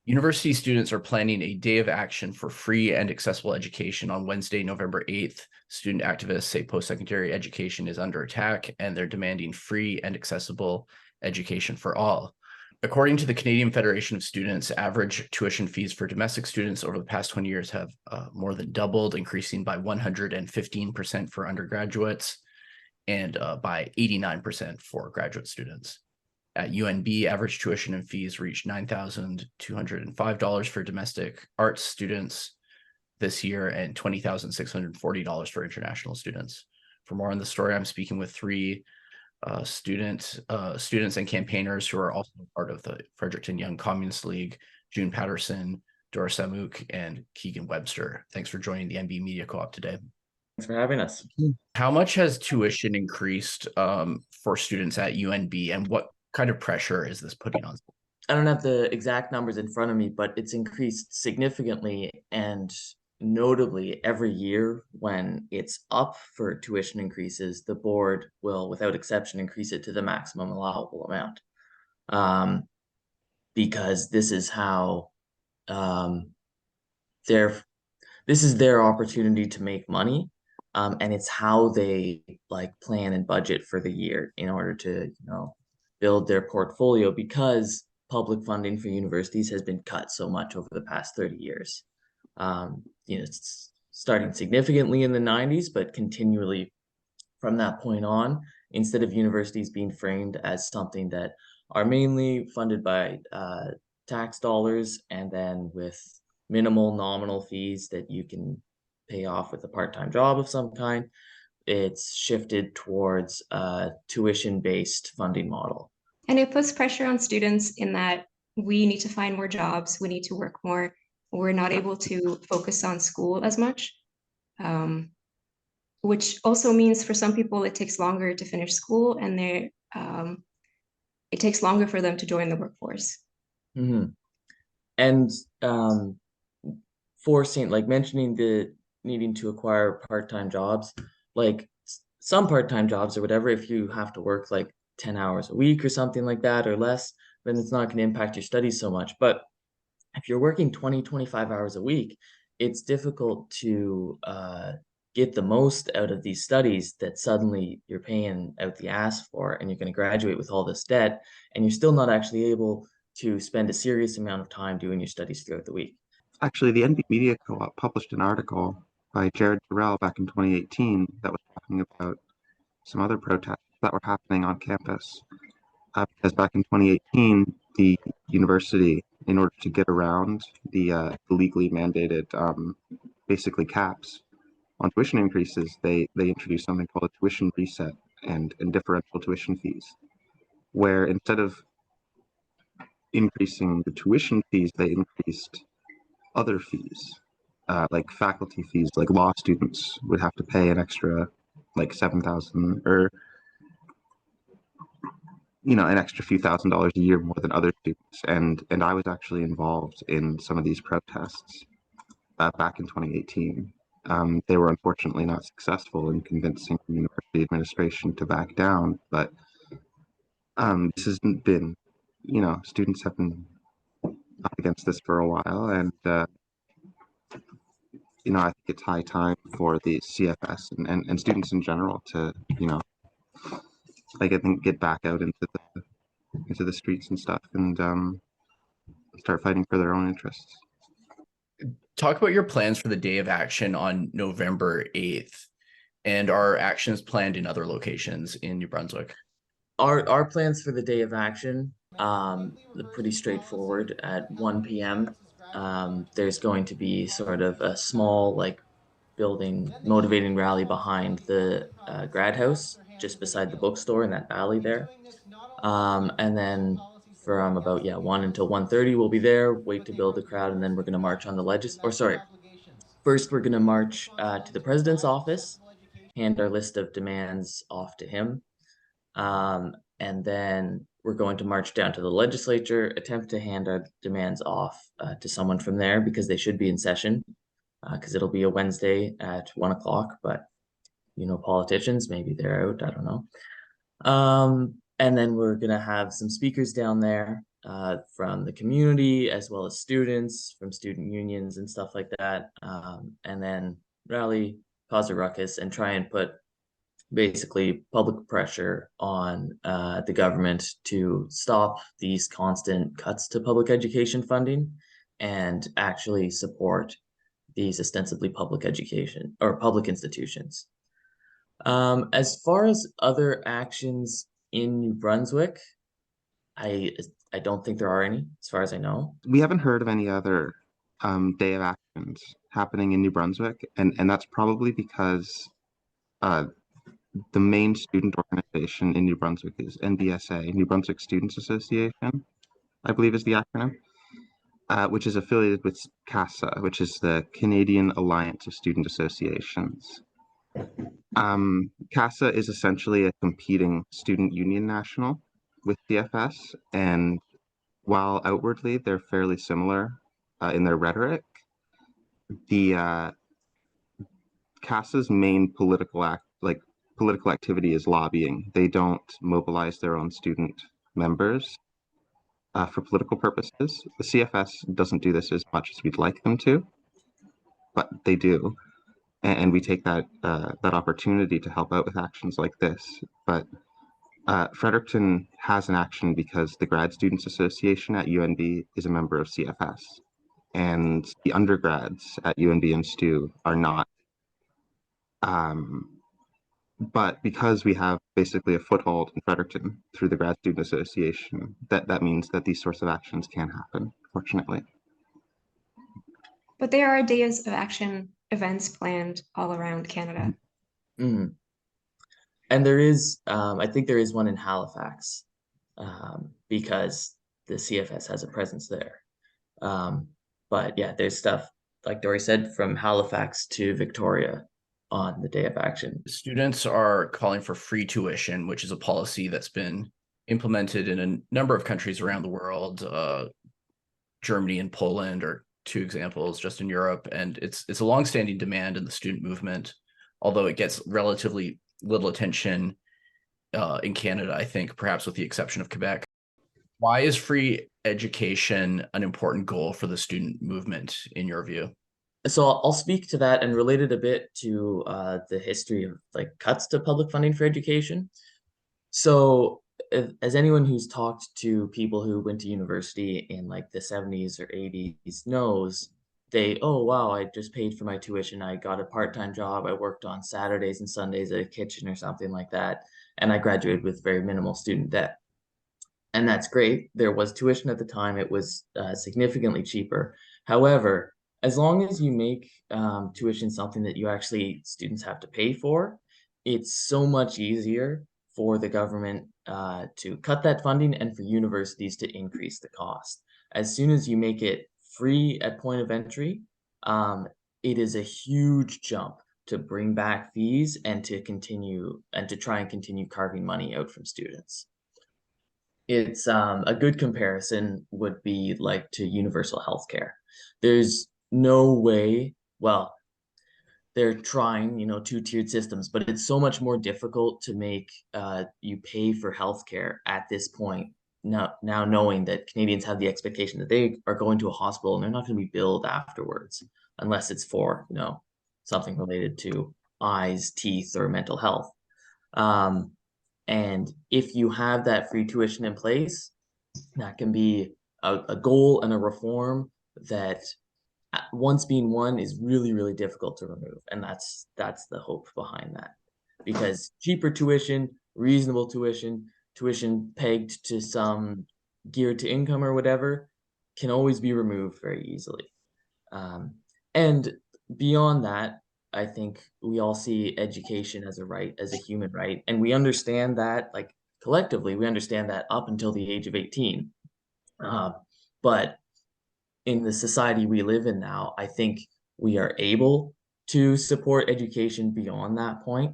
University students are planning a day of action for free and accessible education on Wednesday, November 8th. Student activists say post-secondary education is under attack, and they're demanding free and accessible education for all. According to the Canadian Federation of Students, average tuition fees for domestic students over the past 20 years have more than doubled, increasing by 115% for undergraduates and by 89% for graduate students. At UNB, average tuition and fees reached $9,205 for domestic arts students this year and $20,640 for international students. For more on the story, I'm speaking with three students and campaigners who are also part of the Fredericton Young Communist League: June Patterson, Doris Samuk, and Keegan Webster. Thanks for joining the NB Media Co-op today. Thanks for having us. How much has tuition increased for students at UNB, and what kind of pressure is this putting on? I don't have the exact numbers in front of me, but it's increased significantly and notably every year. When it's up for tuition increases, the board will, without exception, increase it to the maximum allowable amount. Because this is how this is their opportunity to make money. And it's how they plan and budget for the year in order to, build their portfolio, because public funding for universities has been cut so much over the past 30 years. It's starting significantly in the 90s, but continually from that point on, instead of universities being framed as something that are mainly funded by tax dollars and then with minimal nominal fees that you can pay off with a part-time job of some kind, it's shifted towards a tuition-based funding model. And it puts pressure on students in that we need to find more jobs, we need to work more, we're not able to focus on school as much, which also means for some people it takes longer to finish school, and it takes longer for them to join the workforce. Mm-hmm. And mentioning the needing to acquire part-time jobs, some part-time jobs or whatever, if you have to work 10 hours a week or something like that or less, then it's not going to impact your studies so much. But if you're working 20, 25 hours a week, it's difficult to get the most out of these studies that suddenly you're paying out the ass for, and you're going to graduate with all this debt, and you're still not actually able to spend a serious amount of time doing your studies throughout the week. Actually, the NB Media Co-op published an article by Jared Durrell back in 2018 that was talking about some other protests that were happening on campus. Because back in 2018, the university, in order to get around the legally mandated basically caps on tuition increases, they introduced something called a tuition reset and differential tuition fees, where instead of increasing the tuition fees, they increased other fees, like faculty fees. Like law students would have to pay an extra $7,000 or an extra few $1,000s a year more than other students. And I was actually involved in some of these protests back in 2018. They were unfortunately not successful in convincing the university administration to back down, but this hasn't been, students have been up against this for a while, and I think it's high time for the CFS and students in general to, I think, get back out into the streets and stuff, and start fighting for their own interests. Talk about your plans for the day of action on November 8th, and are actions planned in other locations in New Brunswick? Our plans for the day of action are pretty straightforward. At 1 p.m., there's going to be sort of a small building motivating rally behind the grad house, just beside the bookstore in that alley there. And then from about 1 until 1:30 we'll be there, wait to build the crowd, and then we're going to march on the first we're going to march to the president's office, hand our list of demands off to him, and then we're going to march down to the legislature, attempt to hand our demands off to someone from there, because they should be in session, because it'll be a Wednesday at 1 o'clock, but politicians, maybe they're out, I don't know. And then we're going to have some speakers down there, from the community, as well as students from student unions and stuff like that, and then rally, cause a ruckus, and try and put basically public pressure on the government to stop these constant cuts to public education funding and actually support these ostensibly public education or public institutions. As far as other actions in New Brunswick, I don't think there are any, as far as I know. We haven't heard of any other day of actions happening in New Brunswick, and that's probably because the main student organization in New Brunswick is NBSA, New Brunswick Students Association, I believe is the acronym, which is affiliated with CASA, which is the Canadian Alliance of Student Associations. CASA is essentially a competing student union national with CFS, and while outwardly they're fairly similar in their rhetoric, the CASA's main political activity is lobbying. They don't mobilize their own student members for political purposes. The CFS doesn't do this as much as we'd like them to, but they do, and we take that opportunity to help out with actions like this. But Fredericton has an action because the Grad Students Association at UNB is a member of CFS, and the undergrads at UNB and STU are not. But because we have basically a foothold in Fredericton through the Grad Student Association, that means that these sorts of actions can happen, fortunately. But there are days of action events planned all around Canada. Mm-hmm. And there is, I think there is one in Halifax, because the CFS has a presence there. But yeah, there's stuff, like Dory said, from Halifax to Victoria on the day of action. Students are calling for free tuition, which is a policy that's been implemented in a number of countries around the world. Germany and Poland are two examples just in Europe, and it's a longstanding demand in the student movement, although it gets relatively little attention in Canada, I think, perhaps with the exception of Quebec. Why is free education an important goal for the student movement, in your view? So I'll speak to that and relate it a bit to the history of like cuts to public funding for education. So as anyone who's talked to people who went to university in like the 70s or 80s knows, oh wow, I just paid for my tuition. I got a part-time job. I worked on Saturdays and Sundays at a kitchen or something like that. And I graduated with very minimal student debt. And that's great. There was tuition at the time. It was significantly cheaper. However, as long as you make tuition something that students have to pay for, it's so much easier for the government to cut that funding and for universities to increase the cost. As soon as you make it free at point of entry, it is a huge jump to bring back fees and to try and continue carving money out from students. It's a good comparison would be like to universal healthcare. There's no way, well, they're trying, two-tiered systems, but it's so much more difficult to make you pay for healthcare at this point. Now knowing that Canadians have the expectation that they are going to a hospital and they're not going to be billed afterwards, unless it's for, something related to eyes, teeth, or mental health. And if you have that free tuition in place, that can be a goal and a reform that once being won is really, really difficult to remove. And that's the hope behind that. Because cheaper tuition, reasonable tuition pegged to some geared to income or whatever, can always be removed very easily. And beyond that, I think we all see education as a right, as a human right. And we understand that, like collectively, we understand that up until the age of 18. But in the society we live in now, I think we are able to support education beyond that point,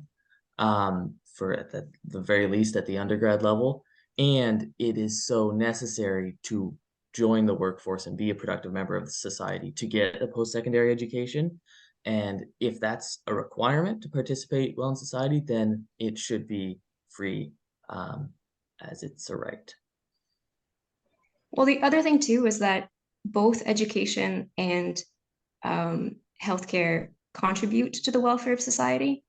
for at the very least at the undergrad level. And it is so necessary to join the workforce and be a productive member of the society to get a post-secondary education. And if that's a requirement to participate well in society, then it should be free, as it's a right. Well, the other thing too is that both education and healthcare contribute to the welfare of society.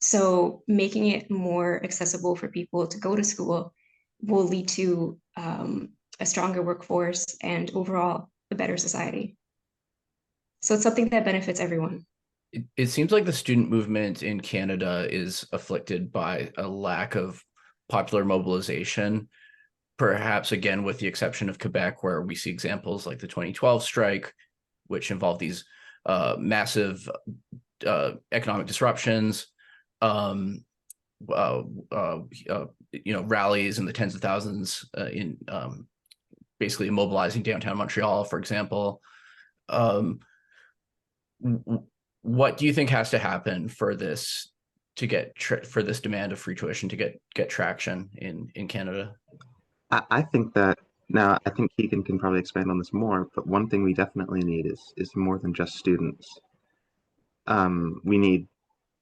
So making it more accessible for people to go to school will lead to a stronger workforce and overall a better society. So it's something that benefits everyone. It seems like the student movement in Canada is afflicted by a lack of popular mobilization, perhaps again with the exception of Quebec, where we see examples like the 2012 strike, which involved these massive economic disruptions, rallies in the tens of thousands in basically immobilizing downtown Montreal, for example. What do you think has to happen for this to get for this demand of free tuition to get traction in Canada? I think that now I think Keegan can probably expand on this more, but one thing we definitely need is more than just students. We need,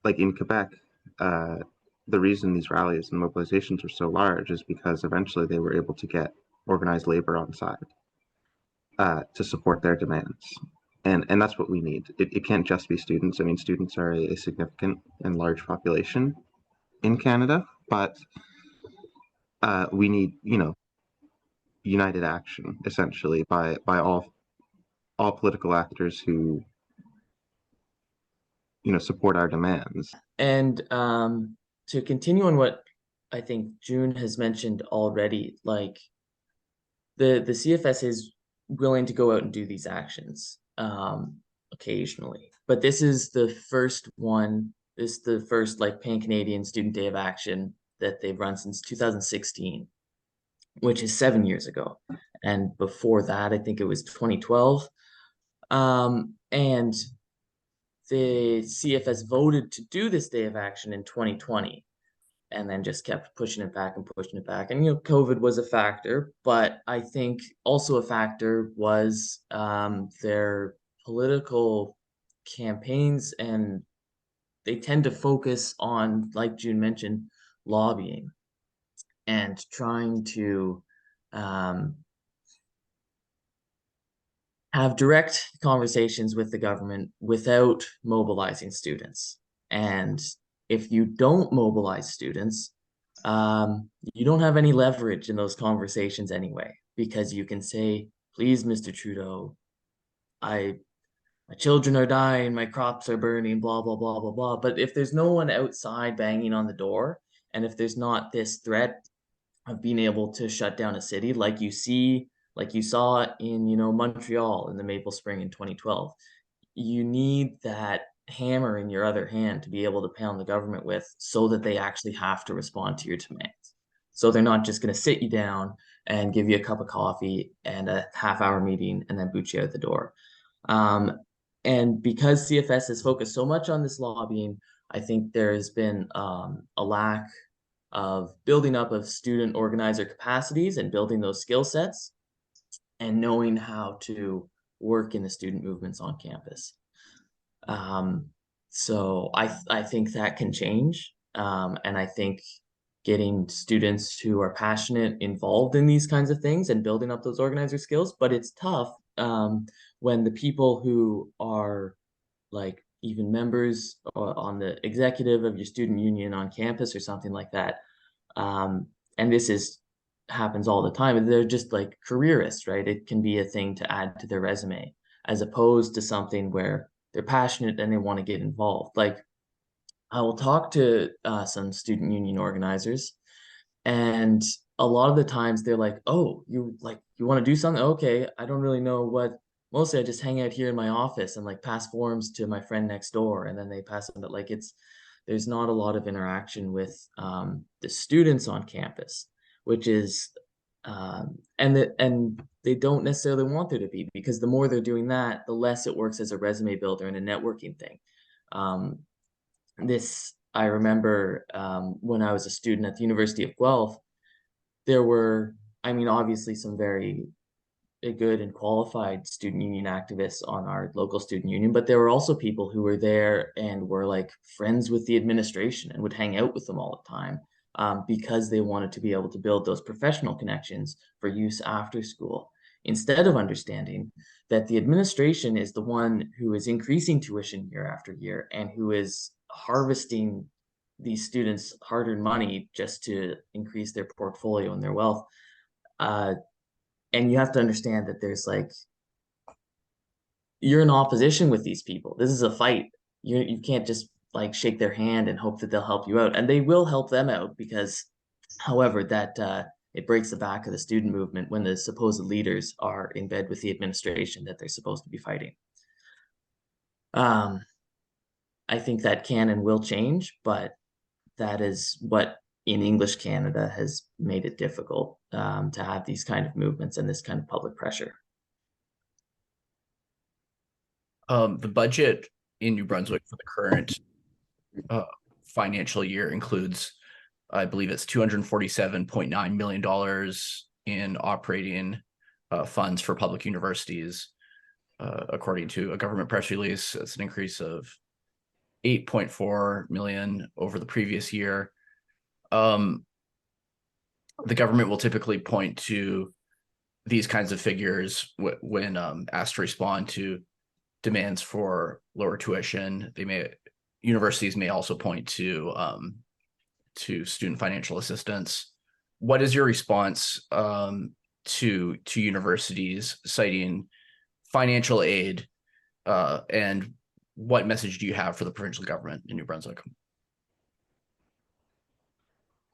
like in Quebec, the reason these rallies and mobilizations are so large is because eventually they were able to get organized labor on side to support their demands. And that's what we need. It can't just be students. I mean, students are a significant and large population in Canada, but we need, united action essentially by all political actors who, support our demands. And to continue on what I think June has mentioned already, like the CFS is willing to go out and do these actions occasionally, but this is the first one. This is the first like Pan-Canadian Student Day of Action that they've run since 2016, which is 7 years ago. And before that, I think it was 2012. And the CFS voted to do this day of action in 2020 and then just kept pushing it back and pushing it back. And, COVID was a factor, but I think also a factor was their political campaigns, and they tend to focus on, like June mentioned, lobbying and trying to have direct conversations with the government without mobilizing students. And if you don't mobilize students, you don't have any leverage in those conversations anyway, because you can say, please, Mr. Trudeau, my children are dying, my crops are burning, blah, blah, blah, blah, blah. But if there's no one outside banging on the door, and if there's not this threat of being able to shut down a city like you saw in, Montreal in the Maple Spring in 2012, you need that hammer in your other hand to be able to pound the government with, so that they actually have to respond to your demands. So they're not just going to sit you down and give you a cup of coffee and a half-hour meeting and then boot you out the door. And because CFS has focused so much on this lobbying, I think there has been a lack of building up of student organizer capacities and building those skill sets and knowing how to work in the student movements on campus. So I think that can change. And I think getting students who are passionate involved in these kinds of things and building up those organizer skills, but it's tough when the people who are like even members on the executive of your student union on campus or something like that, and this happens all the time, they're just like careerists, right? It can be a thing to add to their resume, as opposed to something where they're passionate and they want to get involved. Like, I will talk to some student union organizers, and a lot of the times they're like, oh, you want to do something? Okay, I don't really know what. Mostly I just hang out here in my office and like pass forms to my friend next door, and then they pass them. But like there's not a lot of interaction with the students on campus, which is and they don't necessarily want there to be, because the more they're doing that, the less it works as a resume builder and a networking thing. I remember when I was a student at the University of Guelph, there were, obviously some very good and qualified student union activists on our local student union, but there were also people who were there and were like friends with the administration and would hang out with them all the time because they wanted to be able to build those professional connections for use after school. instead of understanding that the administration is the one who is increasing tuition year after year and who is harvesting these students' hard-earned money just to increase their portfolio and their wealth. And you have to understand that there's like, you're in opposition with these people. This is a fight. You can't just like shake their hand and hope that they'll help you out. And they will help them out because, however, that it breaks the back of the student movement when the supposed leaders are in bed with the administration that they're supposed to be fighting. I think that can and will change, but that is what in English Canada has made it difficult to have these kind of movements and this kind of public pressure. The budget in New Brunswick for the current financial year includes, I believe it's $247.9 million in operating funds for public universities. According to a government press release, it's an increase of 8.4 million over the previous year. The government will typically point to these kinds of figures when asked to respond to demands for lower tuition. Universities may also point to student financial assistance. What is your response to universities citing financial aid, and what message do you have for the provincial government in New Brunswick?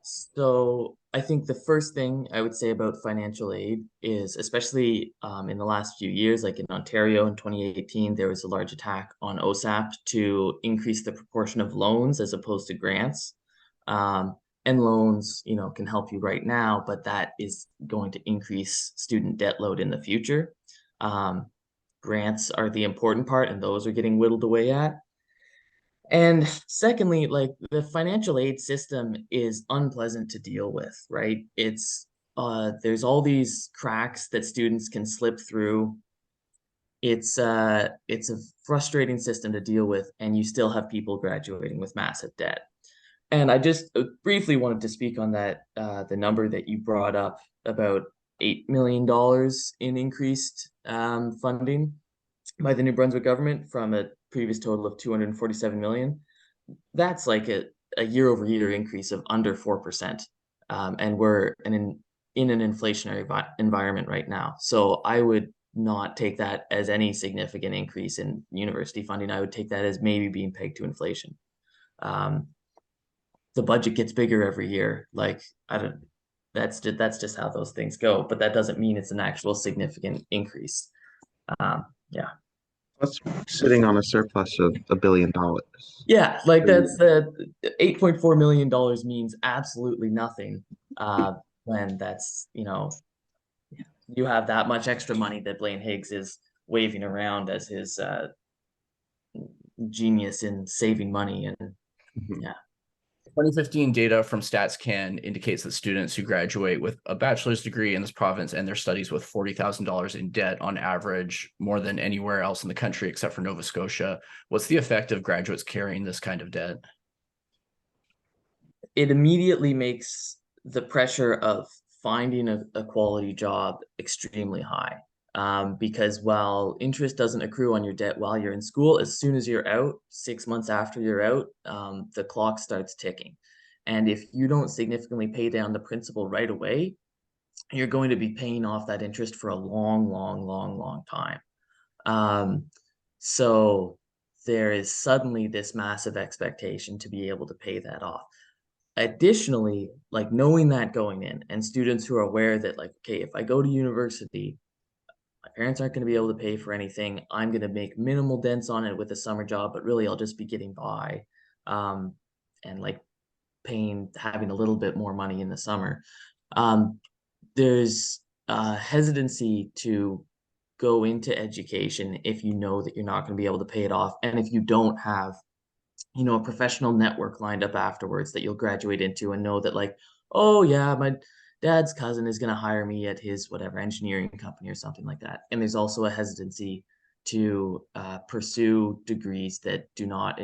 So I think the first thing I would say about financial aid is, especially in the last few years, like in Ontario in 2018, there was a large attack on OSAP to increase the proportion of loans as opposed to grants. And loans, can help you right now, but that is going to increase student debt load in the future. Grants are the important part, and those are getting whittled away at. And secondly, like the financial aid system is unpleasant to deal with, right? It's there's all these cracks that students can slip through. It's a frustrating system to deal with, and you still have people graduating with massive debt. And I just briefly wanted to speak on that, the number that you brought up about $8 million in increased funding by the New Brunswick government from a previous total of 247 million. That's like a year-over-year increase of under 4%. And we're in an inflationary environment right now. So I would not take that as any significant increase in university funding. I would take that as maybe being pegged to inflation. The budget gets bigger every year. Like, that's just how those things go, but that doesn't mean it's an actual significant increase. Yeah. That's sitting on a surplus of $1 billion. Yeah, like that's the $8.4 million means absolutely nothing when that's, you have that much extra money that Blaine Higgs is waving around as his genius in saving money. And yeah. 2015 data from StatsCan indicates that students who graduate with a bachelor's degree in this province end their studies with $40,000 in debt on average, more than anywhere else in the country except for Nova Scotia. What's the effect of graduates carrying this kind of debt? It immediately makes the pressure of finding a quality job extremely high. Because while interest doesn't accrue on your debt while you're in school, as soon as you're out, 6 months after you're out, the clock starts ticking. And if you don't significantly pay down the principal right away, you're going to be paying off that interest for a long, long, long, long time. So there is suddenly this massive expectation to be able to pay that off. Additionally, like knowing that going in, and students who are aware that, like, okay, if I go to university, my parents aren't going to be able to pay for anything. I'm going to make minimal dents on it with a summer job, but really I'll just be getting by, and like having a little bit more money in the summer. There's hesitancy to go into education if you know that you're not going to be able to pay it off, and if you don't have a professional network lined up afterwards that you'll graduate into and know that, like, oh yeah, my dad's cousin is going to hire me at his whatever engineering company or something like that. And there's also a hesitancy to pursue degrees that do not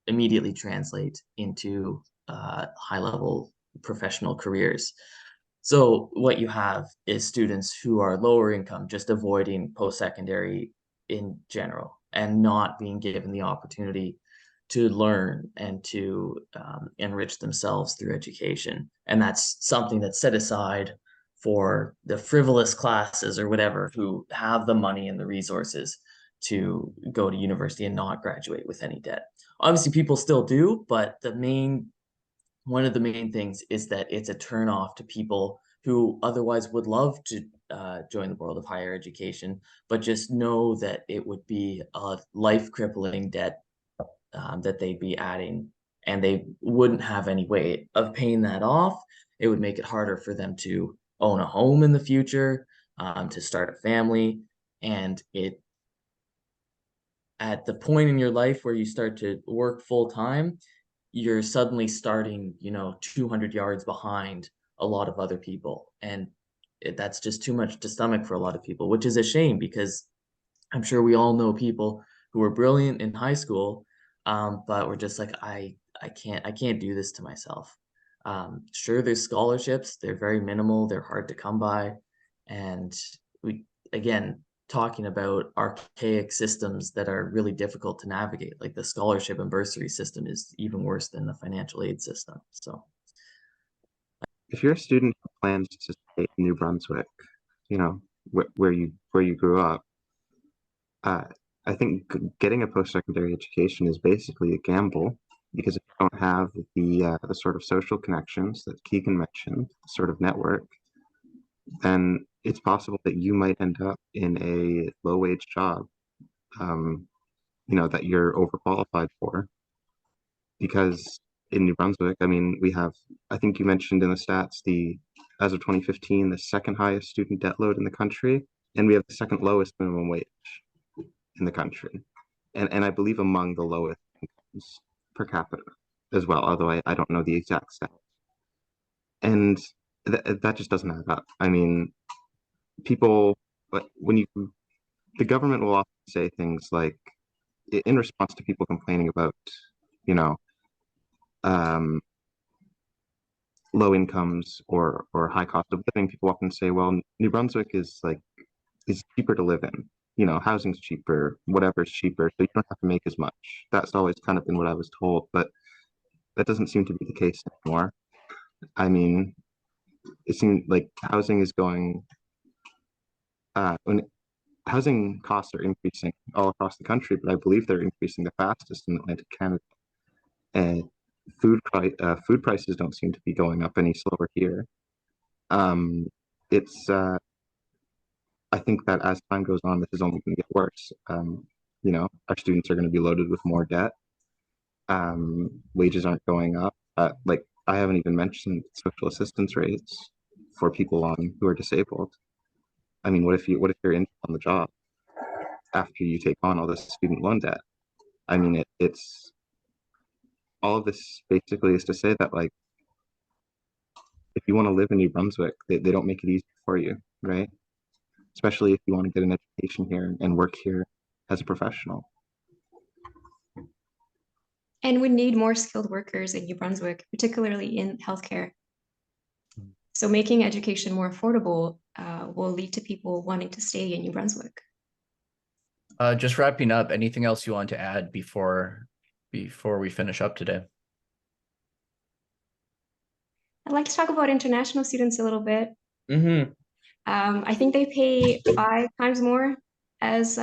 immediately translate into high-level professional careers. So what you have is students who are lower income just avoiding post-secondary in general and not being given the opportunity to learn and to enrich themselves through education. And that's something that's set aside for the frivolous classes or whatever who have the money and the resources to go to university and not graduate with any debt. Obviously, people still do, but one of the main things is that it's a turnoff to people who otherwise would love to join the world of higher education, but just know that it would be a life-crippling debt that they'd be adding, and they wouldn't have any way of paying that off. It would make it harder for them to own a home in the future, to start a family, and at the point in your life where you start to work full time, you're suddenly starting, 200 yards behind a lot of other people. And that's just too much to stomach for a lot of people, which is a shame because I'm sure we all know people who were brilliant in high school, but we're just like, I can't do this to myself. Sure, there's scholarships, they're very minimal, they're hard to come by. And again, talking about archaic systems that are really difficult to navigate, like the scholarship and bursary system is even worse than the financial aid system. So If you're a student who plans to stay in New Brunswick, where you grew up, uh, I think getting a post-secondary education is basically a gamble because if you don't have the sort of social connections that Keegan mentioned, the sort of network, then it's possible that you might end up in a low-wage job, that you're overqualified for. Because in New Brunswick, I mean, I think you mentioned in the stats, as of 2015, the second highest student debt load in the country, and we have the second lowest minimum wage in the country, and I believe among the lowest incomes per capita as well, although I don't know the exact stat. And that just doesn't add up. I mean, people, the government will often say things like, in response to people complaining about, you know, um, low incomes or high cost of living, people often say, well, New Brunswick is cheaper to live in. Housing's cheaper, whatever's cheaper, so you don't have to make as much. That's always kind of been what I was told, but that doesn't seem to be the case anymore. I mean, it seems like when housing costs are increasing all across the country, but I believe they're increasing the fastest in Atlantic Canada. And food prices don't seem to be going up any slower here. It's I think that as time goes on, this is only going to get worse. Our students are going to be loaded with more debt. Wages aren't going up. Like I haven't even mentioned social assistance rates for people who are disabled. I mean, what if you're in on the job after you take on all this student loan debt? I mean, it's all of this basically is to say that like if you want to live in New Brunswick, they don't make it easy for you, right? Especially if you want to get an education here and work here as a professional. And we need more skilled workers in New Brunswick, particularly in healthcare. So making education more affordable will lead to people wanting to stay in New Brunswick. Just wrapping up, anything else you want to add before we finish up today? I'd like to talk about international students a little bit. Mm-hmm. I think they pay 5 times more as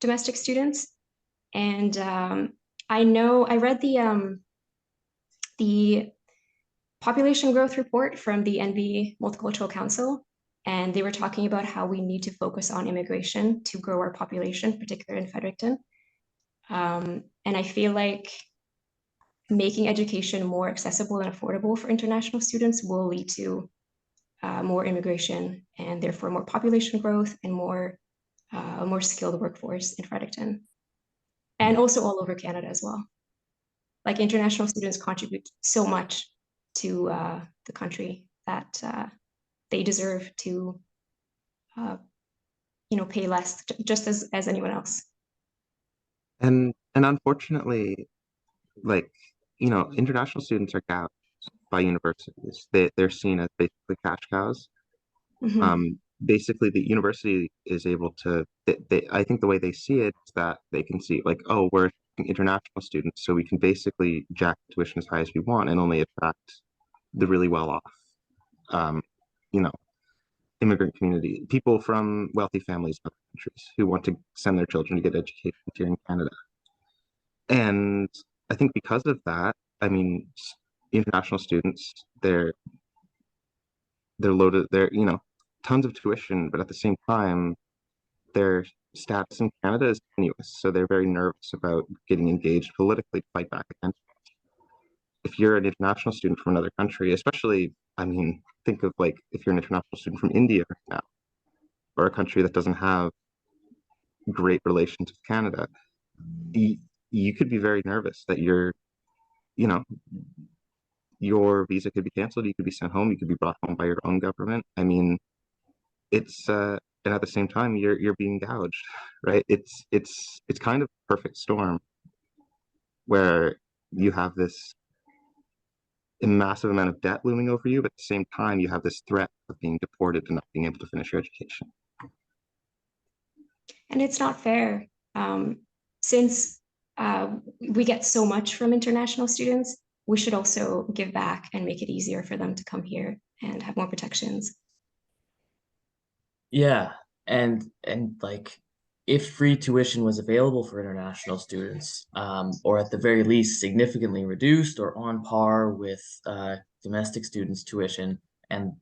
domestic students. And I read the population growth report from the NB Multicultural Council, and they were talking about how we need to focus on immigration to grow our population, particularly in Fredericton. And I feel like making education more accessible and affordable for international students will lead to more immigration and therefore more population growth and more skilled workforce in Fredericton. And also all over Canada as well. Like international students contribute so much to the country that they deserve to, pay less, just as anyone else. And unfortunately, like international students are gouged by universities. They're seen as basically cash cows. Mhm. Basically, the university is able to, I think the way they see it is that they can see like, oh, we're international students, so we can basically jack tuition as high as we want and only attract the really well off, um, you know, immigrant community, people from wealthy families in other countries who want to send their children to get education here in Canada. And I think because of that, I mean, international students, they're loaded, they're, tons of tuition, but at the same time, their status in Canada is tenuous. So they're very nervous about getting engaged politically to fight back against it. If you're an international student from another country, especially, I mean, think of like if you're an international student from India right now, or a country that doesn't have great relations with Canada, you, you could be very nervous that you know, your visa could be canceled, you could be sent home, you could be brought home by your own government. I mean, it's and at the same time you're being gouged, right? It's kind of a perfect storm where you have this massive amount of debt looming over you, but at the same time you have this threat of being deported and not being able to finish your education. And it's not fair. Since we get so much from international students, we should also give back and make it easier for them to come here and have more protections. Yeah, and like if free tuition was available for international students, or at the very least significantly reduced or on par with domestic students' tuition, and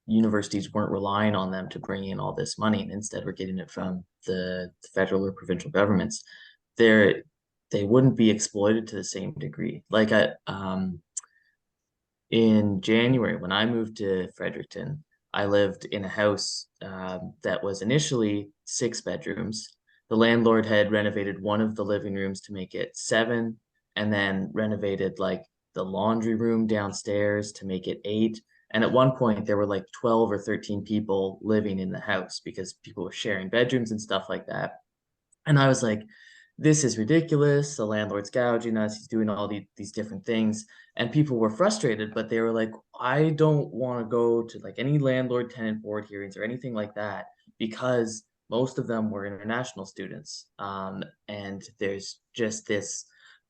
universities weren't relying on them to bring in all this money, and instead we're getting it from the federal or provincial governments, they wouldn't be exploited to the same degree. Like in January, when I moved to Fredericton, I lived in a house that was initially 6 bedrooms. The landlord had renovated one of the living rooms to make it 7, and then renovated like the laundry room downstairs to make it 8. And at one point, there were like 12 or 13 people living in the house because people were sharing bedrooms and stuff like that. And I was like, this is ridiculous. The landlord's gouging us. He's doing all these different things. And people were frustrated, but they were like, I don't want to go to like any landlord tenant board hearings or anything like that because most of them were international students. And there's just this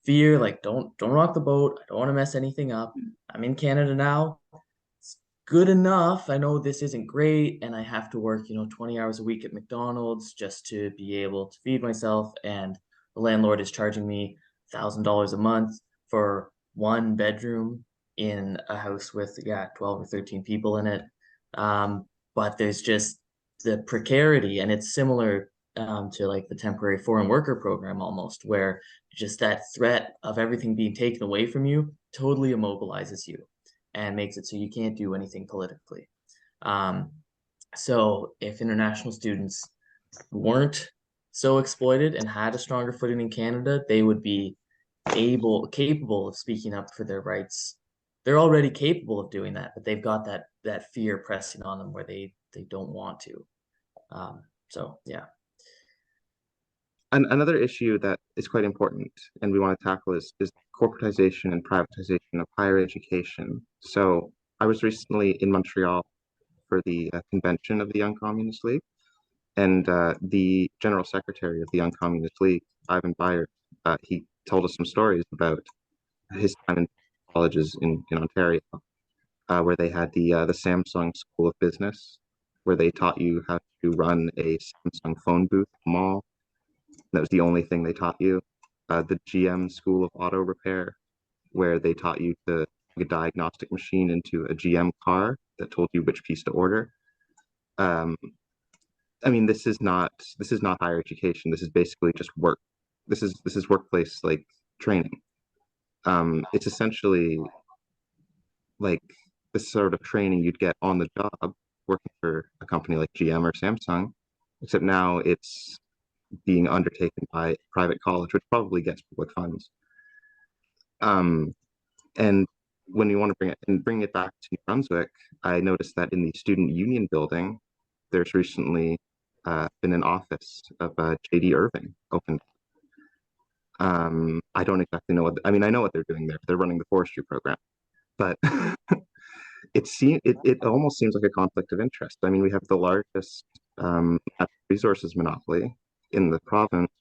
fear, like, don't rock the boat. I don't want to mess anything up. I'm in Canada now. It's good enough. I know this isn't great, and I have to work, 20 hours a week at McDonald's just to be able to feed myself. And the landlord is charging me $1,000 a month for 1 bedroom in a house with 12 or 13 people in it. But there's just the precarity, and it's similar to like the temporary foreign worker program almost, where just that threat of everything being taken away from you totally immobilizes you and makes it so you can't do anything politically. So if international students weren't so exploited and had a stronger footing in Canada, they would be capable of speaking up for their rights. They're already capable of doing that, but they've got that fear pressing on them where they don't want to. So yeah. And another issue that is quite important and we want to tackle is corporatization and privatization of higher education. So I was recently in Montreal for the convention of the Young Communist League, and the general secretary of the Young Communist League, Ivan Byard, he told us some stories about his time in colleges in Ontario, where they had the Samsung School of Business, where they taught you how to run a Samsung phone booth at a mall. That was the only thing they taught you. The GM School of Auto Repair, where they taught you to plug a diagnostic machine into a GM car that told you which piece to order. I mean, this is not higher education. This is basically just work. This is workplace like training. It's essentially like this sort of training you'd get on the job working for a company like GM or Samsung, except now it's being undertaken by a private college, which probably gets public funds. And when you want to bring it back to New Brunswick, I noticed that in the student union building, there's recently been an office of J.D. Irving opened. I don't exactly know I know what they're doing there. They're running the forestry program. but it almost seems like a conflict of interest. I mean, we have the largest natural resources monopoly in the province,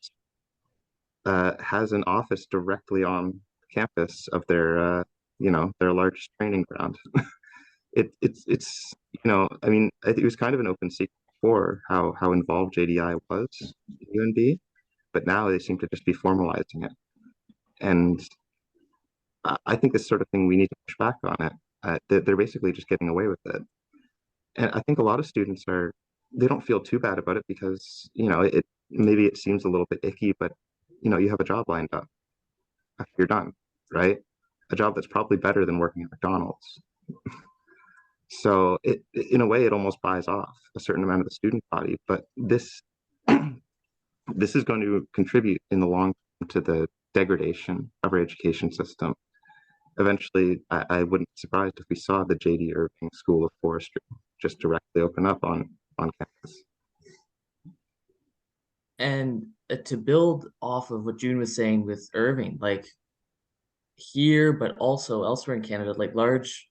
has an office directly on campus of their their largest training ground. It's I mean, I think it was kind of an open secret before how involved JDI was in UNB, but now they seem to just be formalizing it. And I think this sort of thing, we need to push back on it. They're basically just getting away with it. And I think a lot of students they don't feel too bad about it because, maybe it seems a little bit icky, but you have a job lined up after you're done, right? A job that's probably better than working at McDonald's. So in a way, it almost buys off a certain amount of the student body, but this is going to contribute in the long term to the degradation of our education system. Eventually, I wouldn't be surprised if we saw the J.D. Irving School of Forestry just directly open up on campus. And to build off of what June was saying with Irving, like here, but also elsewhere in Canada, like large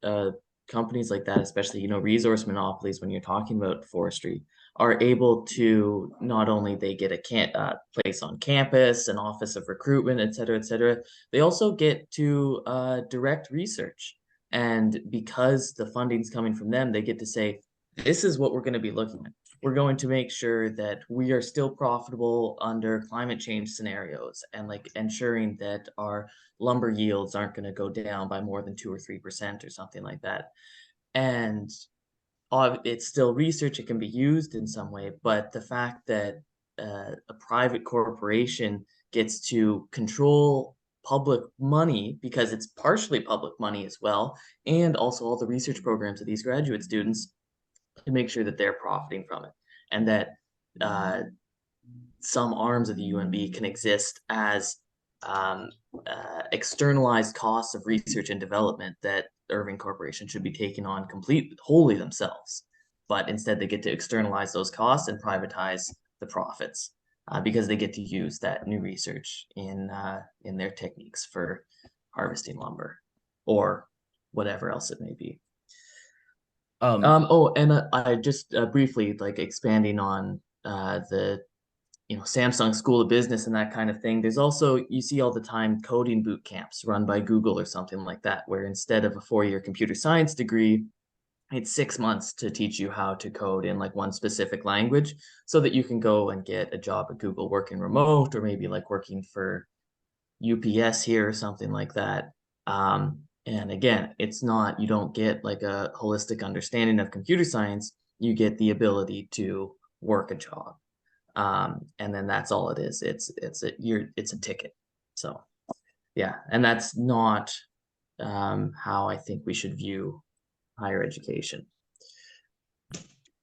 companies like that, especially, resource monopolies, when you're talking about forestry, are able to not only they get a place on campus, an office of recruitment, et cetera, they also get to direct research. And because the funding's coming from them, they get to say, this is what we're going to be looking at. We're going to make sure that we are still profitable under climate change scenarios, and like ensuring that our lumber yields aren't going to go down by more than 2 or 3% or something like that. And it's still research, it can be used in some way, but the fact that a private corporation gets to control public money, because it's partially public money as well, and also all the research programs of these graduate students, to make sure that they're profiting from it, and that some arms of the UNB can exist as externalized costs of research and development that Irving Corporation should be taking on wholly themselves. But instead, they get to externalize those costs and privatize the profits, because they get to use that new research in their techniques for harvesting lumber or whatever else it may be. I just briefly, like, expanding on the Samsung School of Business and that kind of thing. There's also, you see all the time, coding boot camps run by Google or something like that, where instead of a 4-year computer science degree, it's 6 months to teach you how to code in like one specific language, so that you can go and get a job at Google working remote, or maybe like working for UPS here or something like that. And again, it's not, you don't get like a holistic understanding of computer science, you get the ability to work a job. And then that's all it is. It's a ticket. So yeah, and that's not how I think we should view higher education.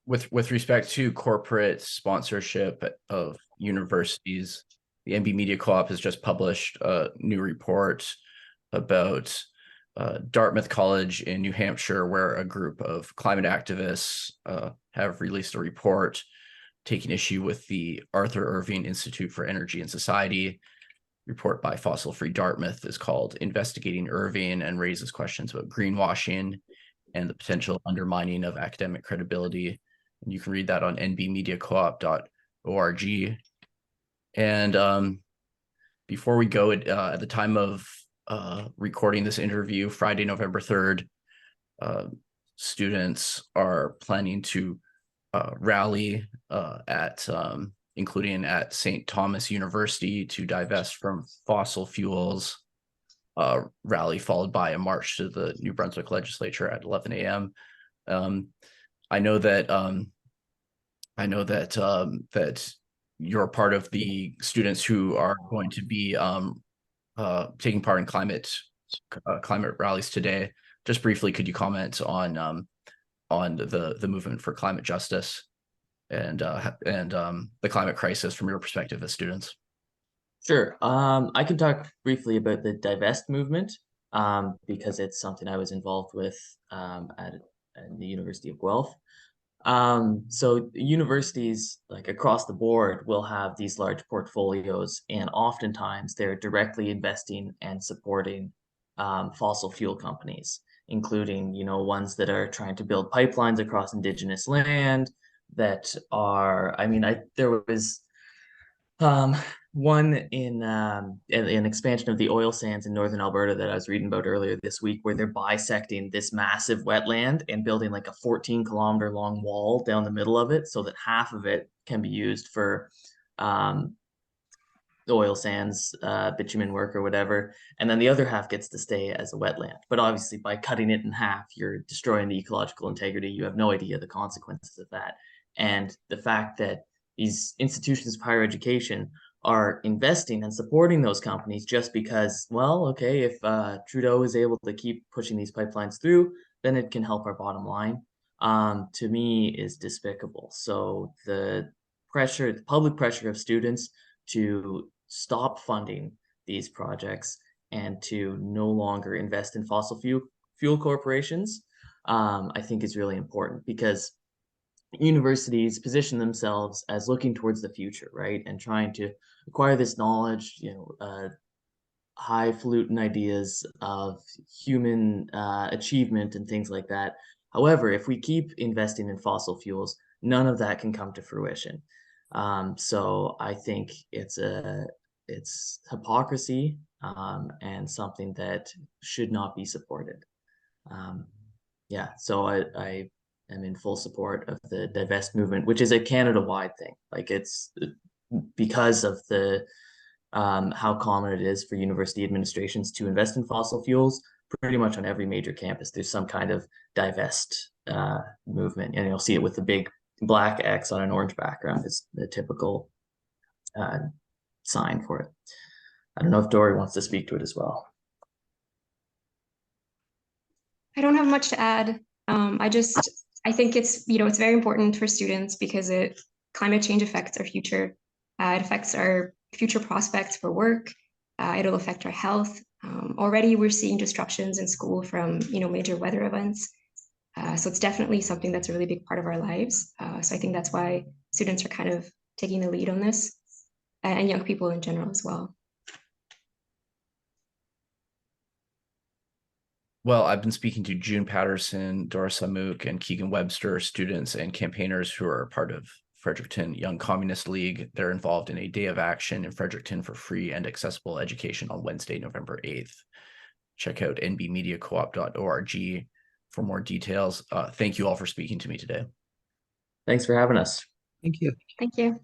With respect to corporate sponsorship of universities, the NB Media Co-op has just published a new report about Dartmouth College in New Hampshire, where a group of climate activists have released a report taking issue with the Arthur Irving Institute for Energy and Society. Report by Fossil Free Dartmouth is called Investigating Irving, and raises questions about greenwashing and the potential undermining of academic credibility. And you can read that on nbmediacoop.org. And before we go, at the time of recording this interview, Friday, November 3rd, students are planning to rally including at St. Thomas University, to divest from fossil fuels. Rally followed by a march to the New Brunswick legislature at 11 a.m. I know that that you're part of the students who are going to be taking part in climate rallies today. Just briefly, could you comment on the movement for climate justice and the climate crisis from your perspective as students? Sure. I can talk briefly about the divest movement, because it's something I was involved with at the University of Guelph. So universities, like across the board, will have these large portfolios, and oftentimes they're directly investing and supporting fossil fuel companies. including, ones that are trying to build pipelines across Indigenous land that are, there was one in an expansion of the oil sands in northern Alberta that I was reading about earlier this week, where they're bisecting this massive wetland and building like a 14-kilometer long wall down the middle of it so that half of it can be used for oil sands, bitumen work or whatever, and then the other half gets to stay as a wetland. But obviously by cutting it in half, you're destroying the ecological integrity. You have no idea the consequences of that. And the fact that these institutions of higher education are investing and supporting those companies just because, well, okay, if Trudeau is able to keep pushing these pipelines through, then it can help our bottom line, to me is despicable. So the public pressure of students to stop funding these projects and to no longer invest in fossil fuel corporations, I think is really important, because universities position themselves as looking towards the future, right? And trying to acquire this knowledge, highfalutin ideas of human achievement and things like that. However, if we keep investing in fossil fuels, none of that can come to fruition. So I think it's hypocrisy, and something that should not be supported. So I am in full support of the divest movement, which is a Canada-wide thing. Like, it's because of the how common it is for university administrations to invest in fossil fuels. Pretty much on every major campus, there's some kind of divest movement, and you'll see it with the big black X on an orange background. Is the typical sign for it. I don't know if Dory wants to speak to it as well. I don't have much to add. I think it's very important for students because climate change affects our future. It affects our future prospects for work. It'll affect our health. Already we're seeing disruptions in school from major weather events. So it's definitely something that's a really big part of our lives. So I think that's why students are kind of taking the lead on this, and young people in general as well. Well, I've been speaking to June Patterson, Doris Samuk, and Keegan Webster, students and campaigners who are part of Fredericton Young Communist League. They're involved in a day of action in Fredericton for free and accessible education on Wednesday, November 8th. Check out nbmediacoop.org for more details. Thank you all for speaking to me today. Thanks for having us. Thank you. Thank you.